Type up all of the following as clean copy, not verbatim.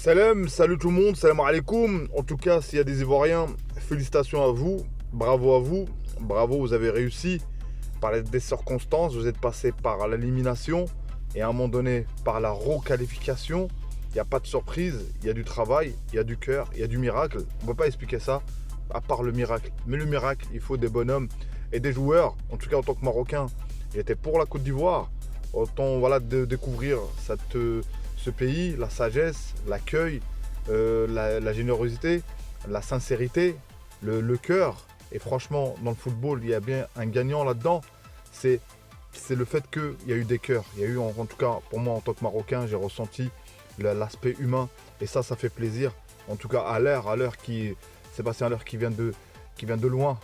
Salut tout le monde, salam alaikum. En tout cas, s'il y a des Ivoiriens, félicitations à vous, bravo, vous avez réussi par des circonstances, vous êtes passé par l'élimination et à un moment donné par la requalification. Il n'y a pas de surprise, il y a du travail, il y a du cœur, il y a du miracle. On ne peut pas expliquer ça à part le miracle. Mais le miracle, il faut des bonhommes et des joueurs. En tout cas, en tant que Marocain, j'étais pour la Côte d'Ivoire. Autant de découvrir ce pays, la sagesse, l'accueil, la générosité, la sincérité, le cœur. Et franchement, dans le football, il y a bien un gagnant là-dedans. C'est le fait qu'il y a eu des cœurs. Il y a eu, en tout cas, pour moi, en tant que Marocain, j'ai ressenti l'aspect humain. Et ça fait plaisir. En tout cas, Sébastien Haller qui vient de loin.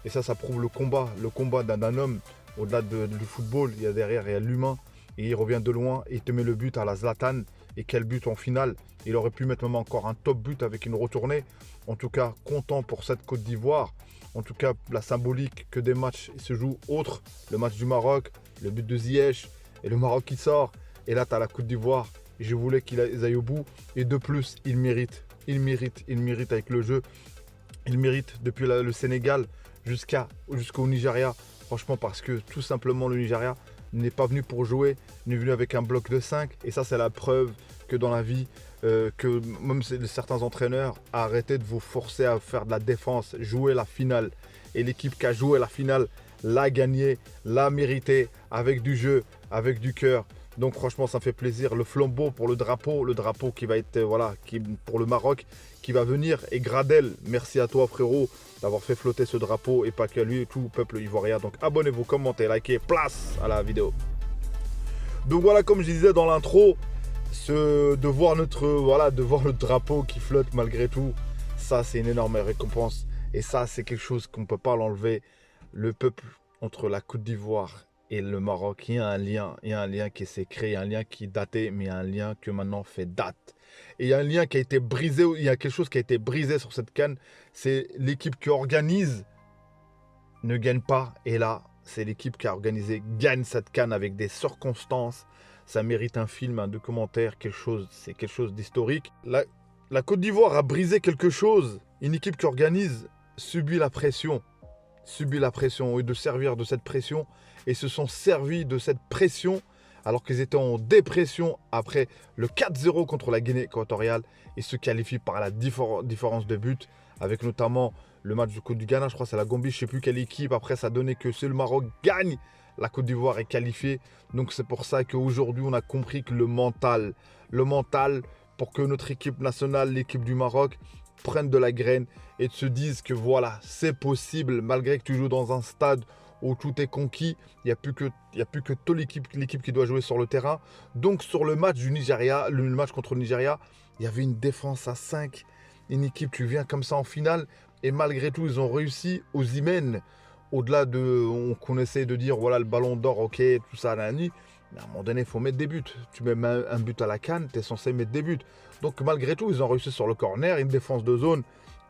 Et ça prouve le combat d'un homme. Au-delà du football, il y a l'humain. Et il revient de loin et il te met le but à la Zlatan. Et quel but en finale. Il aurait pu mettre même encore un top but avec une retournée. En tout cas, content pour cette Côte d'Ivoire. En tout cas, la symbolique que des matchs se jouent autres. Le match du Maroc, le but de Ziyech et le Maroc qui sort. Et là, tu as la Côte d'Ivoire. Et je voulais qu'ils aillent au bout. Et de plus, ils méritent. Ils méritent avec le jeu. Ils méritent depuis le Sénégal jusqu'au Nigeria. Franchement, parce que tout simplement, le Nigeria n'est pas venu pour jouer, n'est venu avec un bloc de 5. Et ça, c'est la preuve que dans la vie, que même certains entraîneurs, arrêtez de vous forcer à faire de la défense, jouer la finale. Et l'équipe qui a joué la finale l'a gagné, l'a mérité, avec du jeu, avec du cœur. Donc franchement, ça fait plaisir. Le flambeau pour le drapeau qui va être, pour le Maroc, qui va venir. Et Gradel, merci à toi frérot, d'avoir fait flotter ce drapeau et pas que lui et tout le peuple ivoirien. Donc abonnez-vous, commentez, likez, place à la vidéo. Donc voilà, comme je disais dans l'intro, de voir le drapeau qui flotte malgré tout, ça c'est une énorme récompense. Et ça c'est quelque chose qu'on ne peut pas l'enlever. Le peuple entre la Côte d'Ivoire et le Maroc, il y a un lien qui s'est créé, un lien qui datait, mais un lien que maintenant fait date. Et il y a un lien qui a été brisé, il y a quelque chose qui a été brisé sur cette CAN, c'est l'équipe qui organise ne gagne pas, et là, c'est l'équipe qui a organisé gagne cette CAN avec des circonstances. Ça mérite un film, un documentaire, c'est quelque chose d'historique. La Côte d'Ivoire a brisé quelque chose. Une équipe qui organise subit la pression, et de servir de cette pression, et se sont servis de cette pression alors qu'ils étaient en dépression après le 4-0 contre la Guinée équatoriale et se qualifient par la différence de but, avec notamment le match du Ghana, je crois que c'est la Gambie, je ne sais plus quelle équipe. Après, ça donnait que si le Maroc gagne, la Côte d'Ivoire est qualifiée. Donc c'est pour ça qu'aujourd'hui, on a compris que le mental, pour que notre équipe nationale, l'équipe du Maroc, prenne de la graine et se disent que voilà, c'est possible, malgré que tu joues dans un stade où tout est conquis, il n'y a plus que toute l'équipe qui doit jouer sur le terrain. Donc sur le match du Nigeria, le match contre le Nigeria, il y avait une défense à 5. Une équipe, tu viens comme ça en finale, et malgré tout, ils ont réussi aux Osimhen. Au-delà qu'on essaie de dire, voilà, le ballon d'or, ok, tout ça, la nuit. Mais à un moment donné, il faut mettre des buts. Tu mets un but à la CAN, tu es censé mettre des buts. Donc malgré tout, ils ont réussi sur le corner, une défense de zone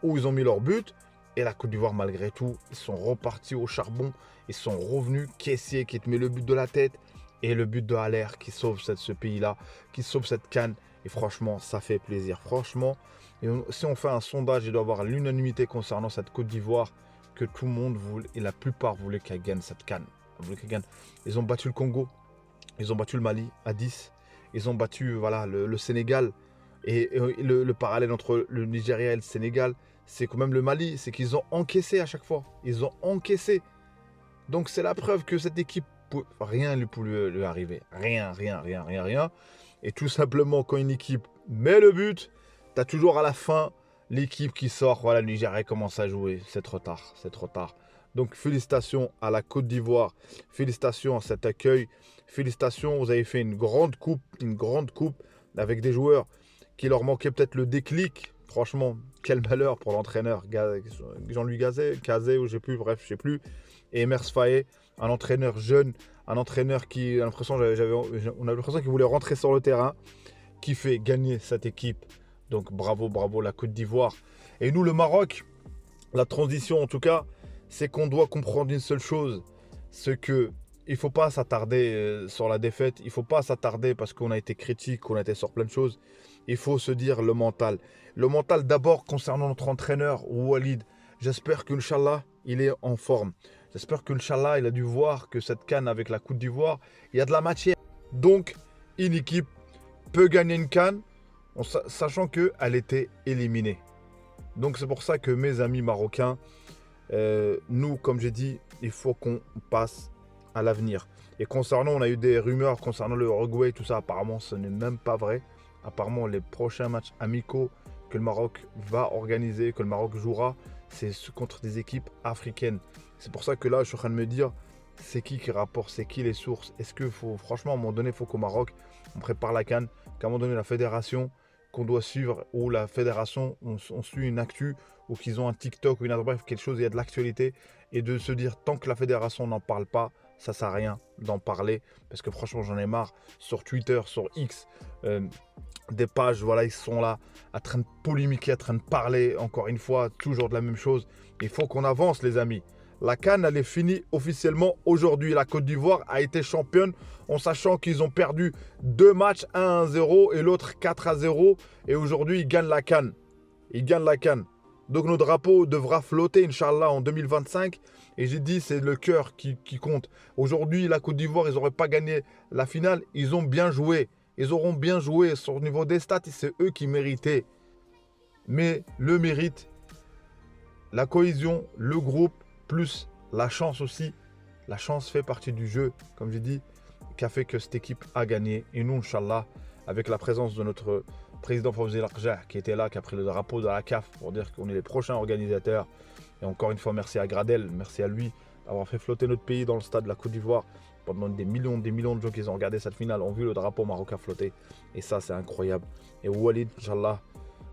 où ils ont mis leur but. Et la Côte d'Ivoire, malgré tout, ils sont repartis au charbon. Ils sont revenus. Kessié qui te met le but de la tête. Et le but de Haller qui sauve ce pays-là, qui sauve cette CAN. Et franchement, ça fait plaisir. Franchement, si on fait un sondage, il doit y avoir l'unanimité concernant cette Côte d'Ivoire, que tout le monde voulait, et la plupart voulaient qu'elle gagne cette CAN. Ils ont battu le Congo. Ils ont battu le Mali à 10. Ils ont battu le Sénégal. Et le parallèle entre le Nigeria et le Sénégal, c'est quand même le Mali. C'est qu'ils ont encaissé à chaque fois. Ils ont encaissé. Donc c'est la preuve que cette équipe, rien ne pouvait lui arriver. Rien. Et tout simplement, quand une équipe met le but, tu as toujours à la fin l'équipe qui sort. Voilà, le Nigeria commence à jouer. C'est trop tard. Donc félicitations à la Côte d'Ivoire. Félicitations à cet accueil. Félicitations, vous avez fait une grande coupe avec des joueurs qui leur manquait peut-être le déclic. Franchement, quel malheur pour l'entraîneur. Jean-Louis Gazet, ou je sais plus. Et Emers Faé, un entraîneur jeune, un entraîneur qui, on a l'impression qu'il voulait rentrer sur le terrain, qui fait gagner cette équipe. Donc bravo la Côte d'Ivoire. Et nous, le Maroc, la transition en tout cas, c'est qu'on doit comprendre une seule chose, c'est que il ne faut pas s'attarder sur la défaite. Il ne faut pas s'attarder parce qu'on a été critique, on a été sur plein de choses. Il faut se dire le mental. Le mental d'abord concernant notre entraîneur, Walid. J'espère qu'Inch'Allah, il est en forme. J'espère qu'Inch'Allah, il a dû voir que cette CAN avec la Côte d'Ivoire, il y a de la matière. Donc, une équipe peut gagner une CAN, sachant qu'elle était éliminée. Donc, c'est pour ça que mes amis marocains, nous, comme j'ai dit, il faut qu'on passe à l'avenir. Et concernant, on a eu des rumeurs concernant le Uruguay, tout ça, apparemment, ce n'est même pas vrai. Apparemment, les prochains matchs amicaux que le Maroc va organiser, que le Maroc jouera, c'est contre des équipes africaines. C'est pour ça que là, je suis en train de me dire, c'est qui rapporte, c'est qui les sources. Est-ce que, franchement, à un moment donné, il faut qu'au Maroc, on prépare la CAN, qu'à un moment donné, la fédération qu'on doit suivre, ou la fédération, on suit une actu, ou qu'ils ont un TikTok, ou bref, quelque chose, il y a de l'actualité, et de se dire, tant que la fédération n'en parle pas, ça ne sert à rien d'en parler, parce que franchement, j'en ai marre. Sur Twitter, sur X, des pages, voilà, ils sont là, en train de polémiquer, en train de parler, encore une fois, toujours de la même chose. Il faut qu'on avance, les amis. La CAN, elle est finie officiellement aujourd'hui. La Côte d'Ivoire a été championne en sachant qu'ils ont perdu 2 matchs, 1-0 et l'autre 4-0. Et aujourd'hui, ils gagnent la CAN. Ils gagnent la CAN. Donc, notre drapeau devra flotter, Inch'Allah, en 2025. Et j'ai dit, c'est le cœur qui compte. Aujourd'hui, la Côte d'Ivoire, ils n'auraient pas gagné la finale. Ils ont bien joué. Ils auront bien joué. Sur le niveau des stats, c'est eux qui méritaient. Mais le mérite, la cohésion, le groupe, plus la chance aussi. La chance fait partie du jeu, comme j'ai dit, qui a fait que cette équipe a gagné. Et nous, Inch'Allah, avec la présence de notre président Fawzi Larjah, qui était là, qui a pris le drapeau de la CAF pour dire qu'on est les prochains organisateurs. Et encore une fois, merci à Gradel, merci à lui d'avoir fait flotter notre pays dans le stade de la Côte d'Ivoire. Pendant des millions de gens qui ont regardé cette finale ont vu le drapeau marocain flotter. Et ça, c'est incroyable. Et Walid, Inch'Allah,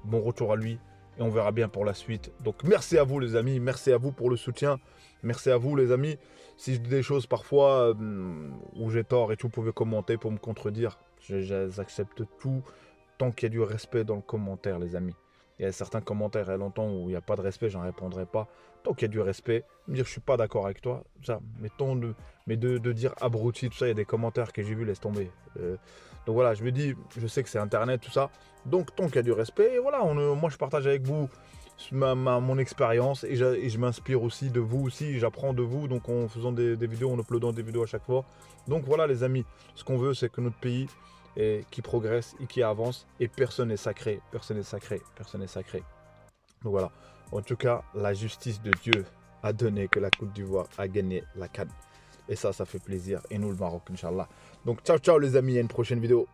bon retour à lui. Et on verra bien pour la suite. Donc merci à vous les amis, merci à vous pour le soutien. Merci à vous les amis. Si je dis des choses parfois où j'ai tort et tout, vous pouvez commenter pour me contredire. J'accepte tout tant qu'il y a du respect dans le commentaire les amis. Il y a certains commentaires il y a longtemps où il n'y a pas de respect, j'en répondrai pas. Tant qu'il y a du respect, me dire je suis pas d'accord avec toi, ça, mais de dire abruti, tout ça, il y a des commentaires que j'ai vus, laisse tomber. Donc voilà, je me dis, je sais que c'est internet, tout ça. Donc tant qu'il y a du respect, et voilà, moi je partage avec vous mon expérience et je m'inspire aussi de vous aussi, j'apprends de vous, donc en faisant des vidéos, en uploadant des vidéos à chaque fois. Donc voilà les amis, ce qu'on veut c'est que notre pays qui progresse et qui avance et personne n'est sacré, personne n'est sacré, personne n'est sacré. Donc voilà, en tout cas la justice de Dieu a donné que la Côte d'Ivoire a gagné la CAN et ça fait plaisir et nous le Maroc Inch'Allah. Donc ciao ciao les amis, à une prochaine vidéo.